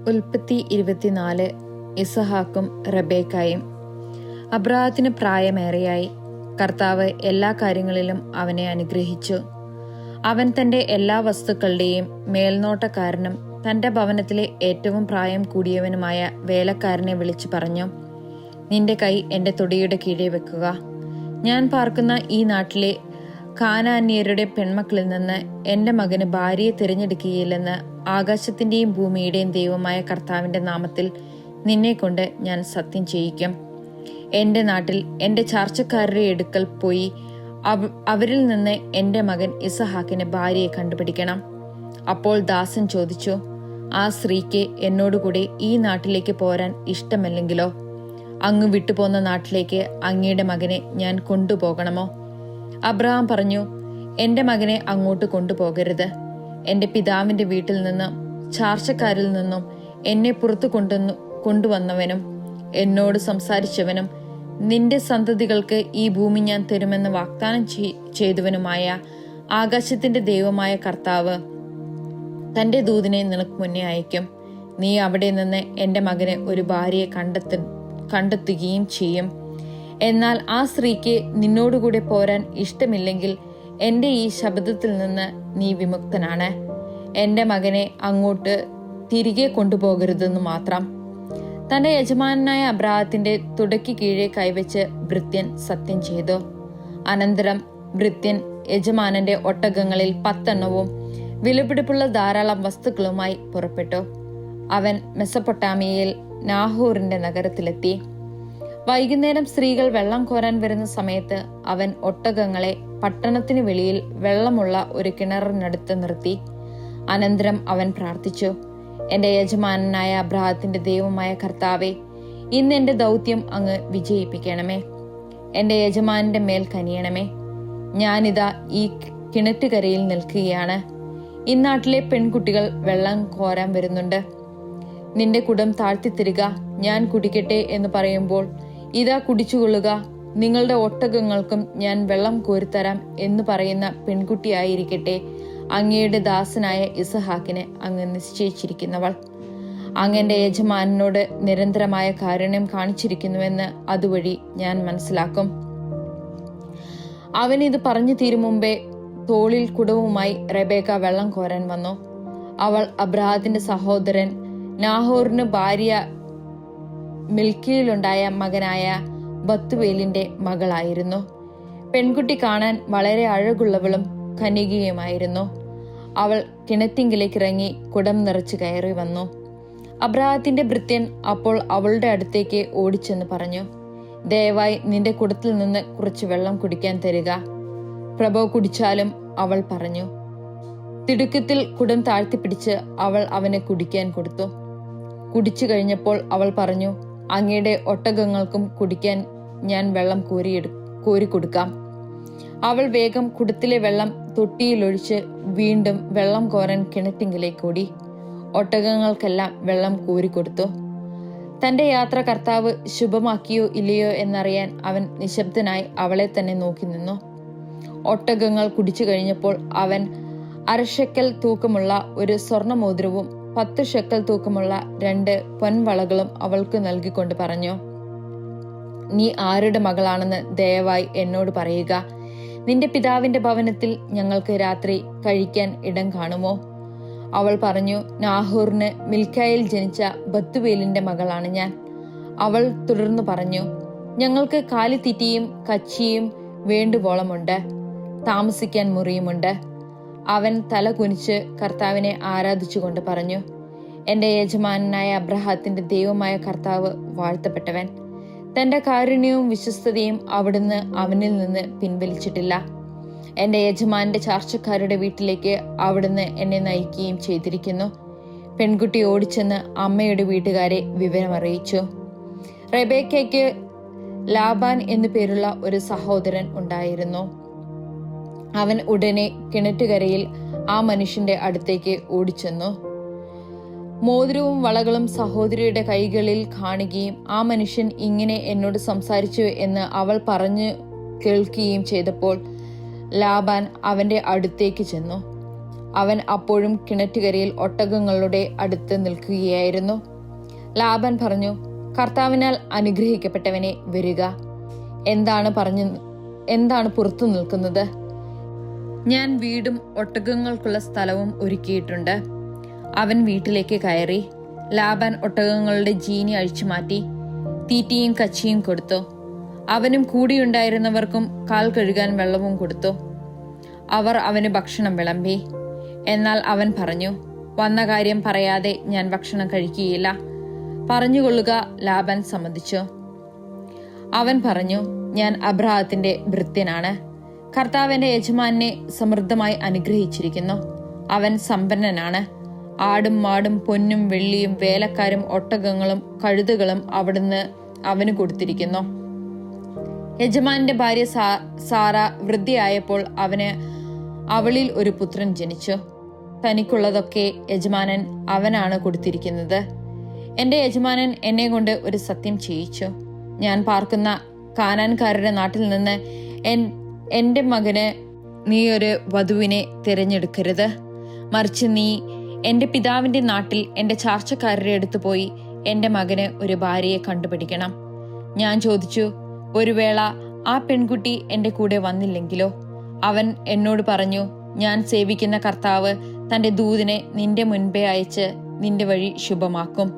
ഉൽപ്പത്തി 24. ഇസഹാക്കും റബേക്കായും. അബ്രാഹത്തിന് പ്രായമേറെയായി. കർത്താവ് എല്ലാ കാര്യങ്ങളിലും അവനെ അനുഗ്രഹിച്ചു. അവൻ തന്റെ എല്ലാ വസ്തുക്കളുടെയും മേൽനോട്ടക്കാരനും തന്റെ ഭവനത്തിലെ ഏറ്റവും പ്രായം കൂടിയവനുമായ വേലക്കാരനെ വിളിച്ചു പറഞ്ഞു, നിന്റെ കൈ എന്റെ തൊടിയുടെ കീഴെ വെക്കുക. ഞാൻ പാർക്കുന്ന ഈ നാട്ടിലെ കാനാന്യരുടെ പെൺമക്കളിൽ നിന്ന് എന്റെ മകന് ഭാര്യയെ തിരഞ്ഞെടുക്കുകയില്ലെന്ന് ആകാശത്തിന്റെയും ഭൂമിയുടെയും ദൈവമായ കർത്താവിന്റെ നാമത്തിൽ നിന്നെ കൊണ്ട് ഞാൻ സത്യം ചെയ്യിക്കും. എന്റെ നാട്ടിൽ എന്റെ ചാർച്ചക്കാരുടെ അടുക്കൽ പോയി അവരിൽ നിന്ന് എന്റെ മകൻ ഇസഹാക്കിന് ഭാര്യയെ കണ്ടുപിടിക്കണം. അപ്പോൾ ദാസൻ ചോദിച്ചു, ആ സ്ത്രീക്ക് എന്നോടുകൂടി ഈ നാട്ടിലേക്ക് പോരാൻ ഇഷ്ടമല്ലെങ്കിലോ? അങ്ങ് വിട്ടുപോന്ന നാട്ടിലേക്ക് അങ്ങയുടെ മകനെ ഞാൻ കൊണ്ടുപോകണമോ? അബ്രഹാം പറഞ്ഞു, എന്റെ മകനെ അങ്ങോട്ട് കൊണ്ടുപോകരുത്. എന്റെ പിതാവിന്റെ വീട്ടിൽ നിന്നും ചാർച്ചക്കാരിൽ നിന്നും എന്നെ പുറത്തു കൊണ്ടുവന്നവനും എന്നോട് സംസാരിച്ചവനും നിന്റെ സന്തതികൾക്ക് ഈ ഭൂമി ഞാൻ തരുമെന്ന് വാഗ്ദാനം ചെയ്തവനുമായ ആകാശത്തിന്റെ ദൈവമായ കർത്താവ് തന്റെ ദൂതനെ നിനക്ക് മുന്നേ അയക്കും. നീ അവിടെ നിന്ന് എന്റെ മകന് ഒരു ഭാര്യയെ കണ്ടെത്തുകയും ചെയ്യും. എന്നാൽ ആ സ്ത്രീക്ക് നിന്നോടുകൂടെ പോരാൻ ഇഷ്ടമില്ലെങ്കിൽ എന്റെ ഈ ശബ്ദത്തിൽ നിന്ന് നീ വിമുക്തനാണ്. എന്റെ മകനെ അങ്ങോട്ട് തിരികെ കൊണ്ടുപോകരുതെന്നു മാത്രം. തന്റെ യജമാനായ അബ്രാഹത്തിന്റെ തുടയ്ക്ക് കീഴെ കൈവച്ച് ഭൃത്യൻ സത്യം ചെയ്തു. അനന്തരം ഭൃത്യൻ യജമാനന്റെ ഒട്ടകങ്ങളിൽ 10 വിലപിടിപ്പുള്ള ധാരാളം വസ്തുക്കളുമായി പുറപ്പെട്ടു. അവൻ മെസൊപ്പൊട്ടാമിയയിൽ നാഹോറിന്റെ നഗരത്തിലെത്തി. വൈകുന്നേരം സ്ത്രീകൾ വെള്ളം കോരാൻ വരുന്ന സമയത്ത് അവൻ ഒട്ടകങ്ങളെ പട്ടണത്തിന് വെളിയിൽ വെള്ളമുള്ള ഒരു കിണറിനടുത്ത് നിർത്തി. അനന്തരം അവൻ പ്രാർത്ഥിച്ചു, എന്റെ യജമാനായ അബ്രാഹത്തിന്റെ ദൈവമായ കർത്താവേ, ഇന്ന് എന്റെ ദൗത്യം അങ്ങ് വിജയിപ്പിക്കണമേ. എന്റെ യജമാനന്റെ മേൽ കനിയണമേ. ഞാനിതാ ഈ കിണറ്റുകരയിൽ നിൽക്കുകയാണ്. ഇന്നാട്ടിലെ പെൺകുട്ടികൾ വെള്ളം കോരാൻ വരുന്നുണ്ട്. നിന്റെ കുടം താഴ്ത്തിത്തരിക, ഞാൻ കുടിക്കട്ടെ എന്ന് പറയുമ്പോൾ, ഇതാ കുടിച്ചുകൊള്ളുക, നിങ്ങളുടെ ഒട്ടകങ്ങൾക്കും ഞാൻ വെള്ളം കോരിത്തരാം എന്ന് പറയുന്ന പെൺകുട്ടിയായിരിക്കട്ടെ അങ്ങയുടെ ദാസനായ ഇസഹാക്കിന് അങ്ങ് നിശ്ചയിച്ചിരിക്കുന്നവൾ. അങ്ങന്റെ യജമാനനോട് നിരന്തരമായ കാരുണ്യം കാണിച്ചിരിക്കുന്നുവെന്ന് അതുവഴി ഞാൻ മനസ്സിലാക്കും. അവൻ ഇത് പറഞ്ഞു തീരും മുമ്പേ തോളിൽ കുടവുമായി റെബേക്ക വെള്ളം കോരാൻ വന്നു. അവൾ അബ്രാഹത്തിന്റെ സഹോദരൻ നാഹോറിന് ഭാര്യ മിൽക്കിയിലുണ്ടായ മകനായ ബത്തുവേലിന്റെ മകളായിരുന്നു. പെൺകുട്ടി കാണാൻ വളരെ അഴകുള്ളവളും കന്യകയുമായിരുന്നു. അവൾ കിണറ്റിങ്കിലേക്ക് ഇറങ്ങി കുടം നിറച്ച് കയറി വന്നു. അബ്രാഹത്തിന്റെ ഭൃത്യൻ അപ്പോൾ അവളുടെ അടുത്തേക്ക് ഓടിച്ചെന്ന് പറഞ്ഞു, ദയവായി നിന്റെ കുടത്തിൽ നിന്ന് കുറച്ച് വെള്ളം കുടിക്കാൻ തരിക. പ്രഭു കുടിച്ചാലും അവൾ പറഞ്ഞു. തിടുക്കത്തിൽ കുടം താഴ്ത്തിപ്പിടിച്ച് അവൾ അവന് കുടിക്കാൻ കൊടുത്തു. കുടിച്ചു കഴിഞ്ഞപ്പോൾ അവൾ പറഞ്ഞു, അങ്ങയുടെ ഒട്ടകങ്ങൾക്കും കുടിക്കാൻ ഞാൻ വെള്ളം കോരിക്കൊടുക്കാം. അവൾ വേഗം കുടത്തിലെ വെള്ളം തൊട്ടിയിലൊഴിച്ച് വീണ്ടും വെള്ളം കോരാൻ കിണറ്റിങ്കിലേക്ക് ഓടി. ഒട്ടകങ്ങൾക്കെല്ലാം വെള്ളം കോരിക്കൊടുത്തു. തന്റെ യാത്ര കർത്താവ് ശുഭമാക്കിയോ ഇല്ലയോ എന്നറിയാൻ അവൻ നിശബ്ദനായി അവളെ തന്നെ നോക്കി നിന്നു. ഒട്ടകങ്ങൾ കുടിച്ചു കഴിഞ്ഞപ്പോൾ അവൻ 1/2 ശെക്കൽ തൂക്കമുള്ള ഒരു സ്വർണമോതിരവും 10 ശെക്കൽ തൂക്കമുള്ള 2 പൊൻവളകളും അവൾക്ക് നൽകിക്കൊണ്ട് പറഞ്ഞു, നീ ആരുടെ മകളാണെന്ന് ദയവായി എന്നോട് പറയുക. നിന്റെ പിതാവിന്റെ ഭവനത്തിൽ ഞങ്ങൾക്ക് രാത്രി കഴിക്കാൻ ഇടം കാണുമോ? അവൾ പറഞ്ഞു, നാഹോറിന് മിൽക്കായിൽ ജനിച്ച ബത്തുവേലിന്റെ മകളാണ് ഞാൻ. അവൾ തുടർന്നു പറഞ്ഞു, ഞങ്ങൾക്ക് കാലിത്തീറ്റയും കച്ചിയും വേണ്ടുവോളമുണ്ട്, താമസിക്കാൻ മുറിയുമുണ്ട്. അവൻ തല കുനിച്ച് കർത്താവിനെ ആരാധിച്ചുകൊണ്ട് പറഞ്ഞു, എന്റെ യജമാനായ അബ്രാഹത്തിന്റെ ദൈവമായ കർത്താവ് വാഴ്ത്തപ്പെട്ടവൻ. തന്റെ കാരുണ്യവും വിശ്വസ്തതയും അവിടുന്ന് അവനിൽ നിന്ന് പിൻവലിച്ചിട്ടില്ല. എന്റെ യജമാന്റെ ചാർച്ചക്കാരുടെ വീട്ടിലേക്ക് അവിടുന്ന് എന്നെ നയിക്കുകയും ചെയ്തിരിക്കുന്നു. പെൺകുട്ടി ഓടിച്ചെന്ന് അമ്മയുടെ വീട്ടുകാരെ വിവരമറിയിച്ചു. റെബേക്കയ്ക്ക് ലാബാൻ എന്നു പേരുള്ള ഒരു സഹോദരൻ ഉണ്ടായിരുന്നു. അവൻ ഉടനെ കിണറ്റുകരയിൽ ആ മനുഷ്യന്റെ അടുത്തേക്ക് ഓടിച്ചെന്നു. മോതിരവും വളകളും സഹോദരിയുടെ കൈകളിൽ കാണുകയും ആ മനുഷ്യൻ ഇങ്ങനെ എന്നോട് സംസാരിച്ചു എന്ന് അവൾ പറഞ്ഞു കേൾക്കുകയും ചെയ്തപ്പോൾ ലാബാൻ അവന്റെ അടുത്തേക്ക് ചെന്നു. അവൻ അപ്പോഴും കിണറ്റുകരയിൽ ഒട്ടകങ്ങളുടെ അടുത്ത് നിൽക്കുകയായിരുന്നു. ലാബാൻ പറഞ്ഞു, കർത്താവിനാൽ അനുഗ്രഹിക്കപ്പെട്ടവനെ വരിക. എന്താണ് പുറത്തു നിൽക്കുന്നത്? ഞാൻ വീടും ഒട്ടകങ്ങൾക്കുള്ള സ്ഥലവും ഒരുക്കിയിട്ടുണ്ട്. അവൻ വീട്ടിലേക്ക് കയറി. ലാബാൻ ഒട്ടകങ്ങളുടെ ജീനി അഴിച്ചുമാറ്റി തീറ്റയും കച്ചിയും കൊടുത്തു. അവനും കൂടിയുണ്ടായിരുന്നവർക്കും കാൽ കഴുകാൻ വെള്ളവും കൊടുത്തു. അവർ അവന് ഭക്ഷണം വിളമ്പി. എന്നാൽ അവൻ പറഞ്ഞു, വന്ന കാര്യം പറയാതെ ഞാൻ ഭക്ഷണം കഴിക്കുകയില്ല. പറഞ്ഞുകൊള്ളുക. ലാബാൻ സമ്മതിച്ചു. അവൻ പറഞ്ഞു, ഞാൻ അബ്രാഹത്തിന്റെ ഭൃത്യനാണ്. കർത്താവ് എന്റെ യജമാനെ സമൃദ്ധമായി അനുഗ്രഹിച്ചിരിക്കുന്നു. അവൻ സമ്പന്നനാണ്. ആടും മാടും പൊന്നും വെള്ളിയും വേലക്കാരും ഒട്ടകങ്ങളും കഴുതകളും അവിടുന്ന് അവന് കൊടുത്തിരിക്കുന്നു. യജമാന്റെ ഭാര്യ സാറ വൃദ്ധയായപ്പോൾ അവളിൽ ഒരു പുത്രൻ ജനിച്ചു. തനിക്കുള്ളതൊക്കെ യജമാനൻ അവനാണ് കൊടുത്തിരിക്കുന്നത്. എന്റെ യജമാനൻ എന്നെ കൊണ്ട് ഒരു സത്യം ചെയ്യിച്ചു. ഞാൻ പാർക്കുന്ന കാനാൻകാരുടെ നാട്ടിൽ നിന്ന് എന്റെ മകന് നീ ഒരു വധുവിനെ തിരഞ്ഞെടുക്കരുത്. മറിച്ച് നീ എന്റെ പിതാവിന്റെ നാട്ടിൽ എന്റെ ചാർച്ചക്കാരുടെ അടുത്ത് പോയി എന്റെ മകന് ഒരു ഭാര്യയെ കണ്ടുപിടിക്കണം. ഞാൻ ചോദിച്ചു, ഒരു വേള ആ പെൺകുട്ടി എന്റെ കൂടെ വന്നില്ലെങ്കിലോ? അവൻ എന്നോട് പറഞ്ഞു, ഞാൻ സേവിക്കുന്ന കർത്താവ് തന്റെ ദൂതനെ നിന്റെ മുൻപേ അയച്ച് നിന്റെ വഴി ശുഭമാക്കും.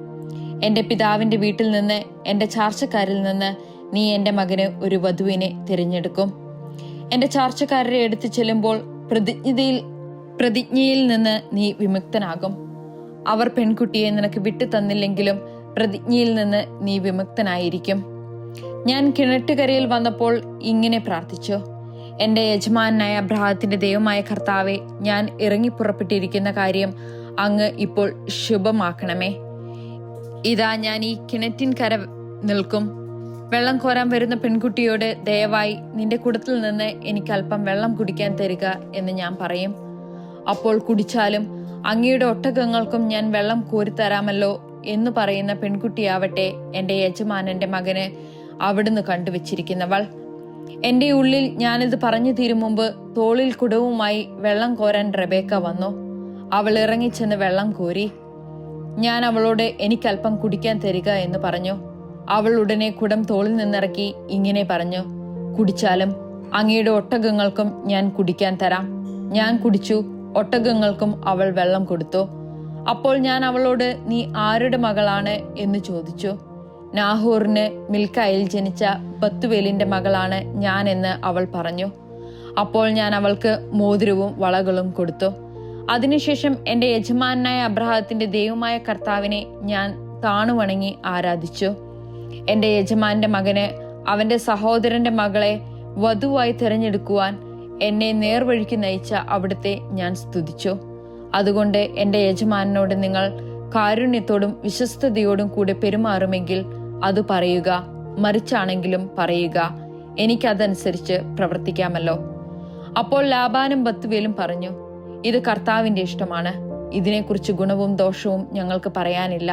എന്റെ പിതാവിന്റെ വീട്ടിൽ നിന്ന് എന്റെ ചാർച്ചക്കാരിൽ നിന്ന് നീ എന്റെ മകന് ഒരു വധുവിനെ തിരഞ്ഞെടുക്കും. എന്റെ ചാർച്ചക്കാരുടെ അടുത്ത് ചെല്ലുമ്പോൾ പ്രതിജ്ഞയിൽ നിന്ന് നീ വിമുക്തനാകും. അവർ പെൺകുട്ടിയെ നിനക്ക് വിട്ടു തന്നില്ലെങ്കിലും പ്രതിജ്ഞയിൽ നിന്ന് നീ വിമുക്തനായിരിക്കും. ഞാൻ കിണറ്റുകരയിൽ വന്നപ്പോൾ ഇങ്ങനെ പ്രാർത്ഥിച്ചു, എന്റെ യജമാനായ അബ്രാഹത്തിന്റെ ദൈവമായ കർത്താവെ, ഞാൻ ഇറങ്ങിപ്പുറപ്പെട്ടിരിക്കുന്ന കാര്യം അങ്ങ് ഇപ്പോൾ ശുഭമാക്കണമേ. ഇതാ ഞാൻ ഈ കിണറ്റിൻകര നിൽക്കും. വെള്ളം കോരാൻ വരുന്ന പെൺകുട്ടിയോട്, ദയവായി നിന്റെ കുടത്തിൽ നിന്ന് എനിക്ക് അല്പം വെള്ളം കുടിക്കാൻ തരിക എന്ന് ഞാൻ പറയും. അപ്പോൾ കുടിച്ചാലും അങ്ങയുടെ ഒട്ടകങ്ങൾക്കും ഞാൻ വെള്ളം കോരിത്തരാമല്ലോ എന്ന് പറയുന്ന പെൺകുട്ടിയാവട്ടെ എന്റെ യജമാനന്റെ മകന് അവിടുന്ന് കണ്ടുവച്ചിരിക്കുന്നവൾ. എന്റെ ഉള്ളിൽ ഞാനിത് പറഞ്ഞു തീരും മുമ്പ് തോളിൽ കുടവുമായി വെള്ളം കോരാൻ റെബേക്ക വന്നു. അവൾ ഇറങ്ങിച്ചെന്ന് വെള്ളം കോരി. ഞാൻ അവളോട് എനിക്കല്പം കുടിക്കാൻ തരിക എന്ന് പറഞ്ഞു. അവൾ ഉടനെ കുടം തോളിൽ നിന്നിറക്കി ഇങ്ങനെ പറഞ്ഞു, കുടിച്ചാലും അങ്ങയുടെ ഒട്ടകങ്ങൾക്കും ഞാൻ കുടിക്കാൻ തരാം. ഞാൻ കുടിച്ചു. ഒട്ടകങ്ങൾക്കും അവൾ വെള്ളം കൊടുത്തു. അപ്പോൾ ഞാൻ അവളോട്, നീ ആരുടെ മകളാണ് എന്ന് ചോദിച്ചു. നാഹോറിന് മിൽക്കായിൽ ജനിച്ച ബത്തുവേലിന്റെ മകളാണ് ഞാൻ എന്ന് അവൾ പറഞ്ഞു. അപ്പോൾ ഞാൻ അവൾക്ക് മോതിരവും വളകളും കൊടുത്തു. അതിനുശേഷം എന്റെ യജമാനായ അബ്രാഹത്തിന്റെ ദൈവമായ കർത്താവിനെ ഞാൻ താണുവണങ്ങി ആരാധിച്ചു. എന്റെ യജമാന്റെ മകന് അവന്റെ സഹോദരന്റെ മകളെ വധുവായി തിരഞ്ഞെടുക്കുവാൻ എന്നെ നേർവഴിക്ക് നയിച്ച അവിടുത്തെ ഞാൻ സ്തുതിച്ചു. അതുകൊണ്ട് എന്റെ യജമാനോട് നിങ്ങൾ കാരുണ്യത്തോടും വിശ്വസ്തയോടും കൂടെ പെരുമാറുമെങ്കിൽ അത് പറയുക, മറിച്ചാണെങ്കിലും പറയുക, എനിക്കതനുസരിച്ച് പ്രവർത്തിക്കാമല്ലോ. അപ്പോൾ ലാബാനും ബത്തുവേലും പറഞ്ഞു, ഇത് കർത്താവിന്റെ ഇഷ്ടമാണ്. ഇതിനെക്കുറിച്ച് ഗുണവും ദോഷവും ഞങ്ങൾക്ക് പറയാനില്ല.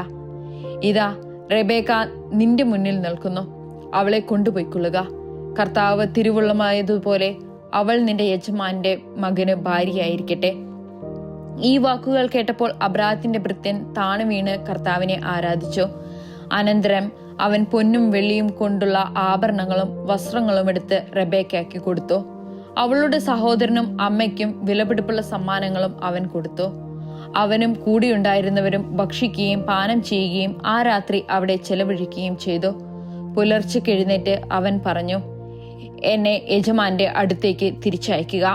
ഇതാ റെബേക്ക നിന്റെ മുന്നിൽ നിൽക്കുന്നു. അവളെ കൊണ്ടുപോയിക്കൊള്ളുക. കർത്താവ് തിരുവുള്ളമായതുപോലെ അവൾ നിന്റെ യജമാന്റെ മകന് ഭാര്യയായിരിക്കട്ടെ. ഈ വാക്കുകൾ കേട്ടപ്പോൾ അബ്രാഹത്തിന്റെ ഭൃത്യൻ താണു വീണ് കർത്താവിനെ ആരാധിച്ചു. അനന്തരം അവൻ പൊന്നും വെള്ളിയും കൊണ്ടുള്ള ആഭരണങ്ങളും വസ്ത്രങ്ങളും എടുത്ത് റെബേക്കയ്ക്ക് കൊടുത്തു. അവളുടെ സഹോദരനും അമ്മയ്ക്കും വിലപിടിപ്പുള്ള സമ്മാനങ്ങളും അവൻ കൊടുത്തു. അവനും കൂടിയുണ്ടായിരുന്നവരും ഭക്ഷിക്കുകയും പാനം ചെയ്യുകയും ആ രാത്രി അവിടെ ചെലവഴിക്കുകയും ചെയ്തു. പുലർച്ചയ്ക്ക് എഴുന്നേറ്റ് അവൻ പറഞ്ഞു, എന്നെ യജമാന്റെ അടുത്തേക്ക് തിരിച്ചയക്കുക.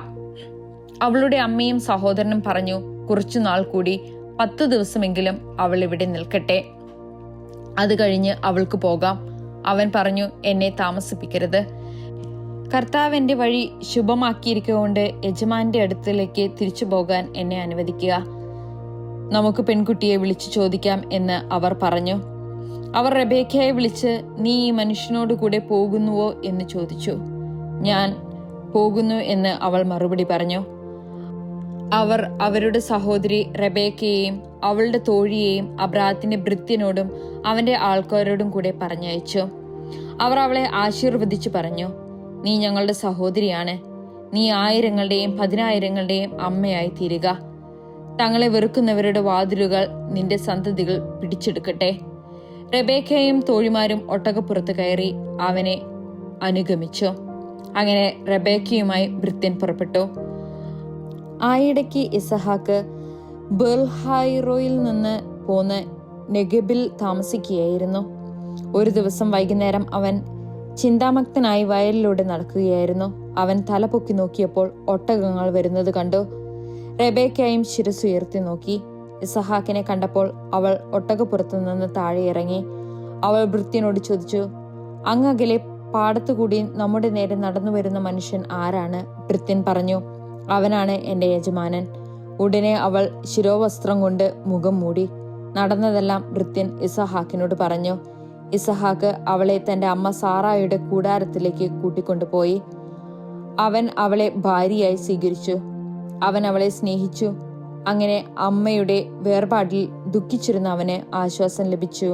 അവളുടെ അമ്മയും സഹോദരനും പറഞ്ഞു, കുറച്ചുനാൾ കൂടി 10 ദിവസമെങ്കിലും അവൾ ഇവിടെ നിൽക്കട്ടെ. അത് കഴിഞ്ഞ് അവൾക്ക് പോകാം. അവൻ പറഞ്ഞു, എന്നെ താമസിപ്പിക്കരുത്. കർത്താവ് എന്റെ വഴി ശുഭമാക്കിയിരിക്കൊണ്ട് യജമാന്റെ അടുത്തേക്ക് തിരിച്ചു പോകാൻ എന്നെ അനുവദിക്കുക. നമുക്ക് പെൺകുട്ടിയെ വിളിച്ചു ചോദിക്കാം എന്ന് അവർ പറഞ്ഞു. അവർ റെബേക്കയെ വിളിച്ച്, നീ ഈ മനുഷ്യനോട് കൂടെ പോകുന്നുവോ എന്ന് ചോദിച്ചു. ഞാൻ പോകുന്നു എന്ന് അവൾ മറുപടി പറഞ്ഞു. അവർ അവരുടെ സഹോദരി റെബേക്കയെയും അവളുടെ തോഴിയെയും അബ്രാഹത്തിന്റെ ഭൃത്യനോടും അവന്റെ ആൾക്കാരോടും കൂടെ പറഞ്ഞയച്ചു. അവർ അവളെ ആശീർവദിച്ചു പറഞ്ഞു, നീ ഞങ്ങളുടെ സഹോദരിയാണ്. നീ 1000-ങ്ങളുടെയും 10,000-ങ്ങളുടെയും അമ്മയായി തീരുക. തങ്ങളെ വെറുക്കുന്നവരുടെ വാതിലുകൾ നിന്റെ സന്തതികൾ പിടിച്ചെടുക്കട്ടെ. റെബേക്കയും തോഴിമാരും ഒട്ടകപ്പുറത്ത് കയറി അവനെ അനുഗമിച്ചു. അങ്ങനെ റെബേക്കയുമായി ഭൃത്യൻ പുറപ്പെട്ടു. ആയിടയ്ക്ക് ഇസഹാക്ക് ബേൽഹായിറോയിൽ നിന്ന് പോന്ന് നെഗബിൽ താമസിക്കുകയായിരുന്നു. ഒരു ദിവസം വൈകുന്നേരം അവൻ ചിന്താമഗ്നനായി വയലിലൂടെ നടക്കുകയായിരുന്നു. അവൻ തല പൊക്കി നോക്കിയപ്പോൾ ഒട്ടകങ്ങൾ വരുന്നത് കണ്ടു. റെബേക്കയും ശിരസുയർത്തി നോക്കി. ഇസഹാക്കിനെ കണ്ടപ്പോൾ അവൾ ഒട്ടകപ്പുറത്തു നിന്ന് താഴെ ഇറങ്ങി. അവൾ ഭൃത്യനോട് ചോദിച്ചു, അങ്ങകലെ പാടത്തുകൂടി നമ്മുടെ നേരെ നടന്നു വരുന്ന മനുഷ്യൻ ആരാണ്? ഭൃത്യൻ പറഞ്ഞു, അവനാണ് എൻ്റെ യജമാനൻ. ഉടനെ അവൾ ശിരോവസ്ത്രം കൊണ്ട് മുഖം മൂടി. നടന്നതെല്ലാം ഭൃത്യൻ ഇസഹാക്കിനോട് പറഞ്ഞു. ഇസഹാക്ക് അവളെ തന്റെ അമ്മ സാറായുടെ കൂടാരത്തിലേക്ക് കൂട്ടിക്കൊണ്ടുപോയി. അവൻ അവളെ ഭാര്യയായി സ്വീകരിച്ചു. അവൻ അവളെ സ്നേഹിച്ചു. അങ്ങനെ അമ്മയുടെ വേർപാടിൽ ദുഃഖിച്ചിരുന്ന അവന് ആശ്വാസം ലഭിച്ചു.